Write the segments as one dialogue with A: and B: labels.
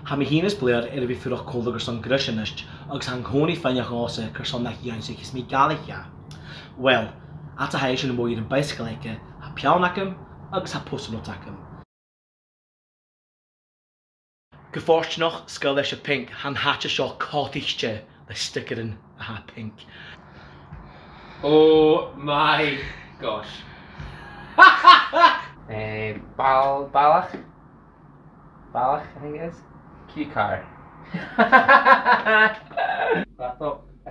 A: Ha mi hínas blair bhí fuach cóla gur son grisinist agus an cónaí faineach ása gur son nach dhéansa gus mí galaiche. Well, at a haéis sin mó ar an bicycleice, ha peannacham agus ha postnotacham. Go fórstnach scoil leis a pink han háte seo cátaiste le stickerin a ha pink.
B: Oh my gosh. Ballach, I think it is. Cue car. I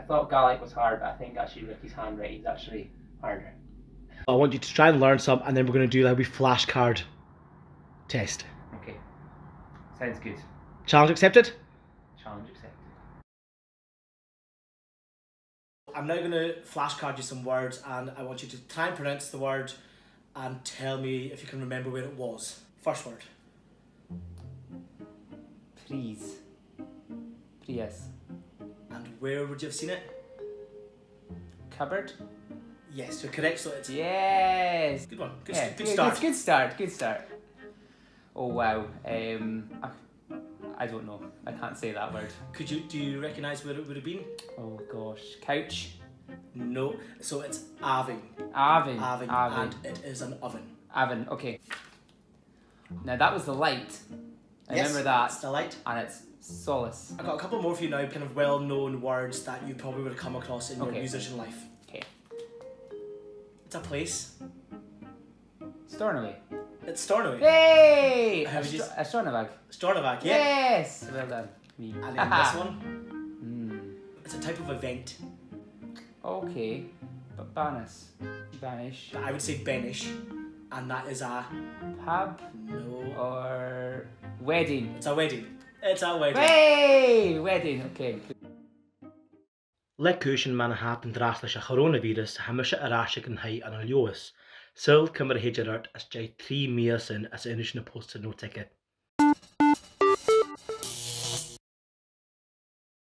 B: thought Gaelic was hard, but I think actually Ricky's handwriting is actually harder.
A: I want you to try and learn some, and then we're going to do like a wee flashcard test.
B: Okay, sounds good.
A: Challenge accepted?
B: Challenge accepted.
A: I'm now going to flashcard you some words, and I want you to try and pronounce the word and tell me if you can remember where it was. First word.
B: Please. Prius.
A: And where would you have seen it?
B: Cupboard?
A: Yes, you're correct, so it's...
B: Yes!
A: Good one. Good,
B: Yeah,
A: good start.
B: Good start, good start. Oh wow. I don't know. I can't say that word.
A: Do you recognise where it would have been?
B: Oh gosh. Couch?
A: No. So it's aving.
B: Avin.
A: And it is an oven.
B: Avin, okay. Now that was the light. I remember that.
A: It's the light.
B: And it's solace.
A: I've got a couple more for you now, kind of well-known words that you probably would have come across in your musician life.
B: Okay.
A: It's a place.
B: Stornoway.
A: It's Stornoway.
B: Hey!
A: How would you...
B: Stornoway.
A: Stornoway, yeah.
B: Yes! Well done. Me.
A: And then this one. It's a type of event.
B: Okay. But Banish.
A: I would say Benish. And that is a...
B: Pub?
A: No.
B: Or... Wedding.
A: It's a wedding. It's a wedding.
B: Hey! Wedding, okay.
A: Le cúsin man a hat an dras leis a Coròna-bhìoras hamise arásig an haid an an leoas. Sil cymar héidir art as jai 3 mías in as inis na posta no ticket.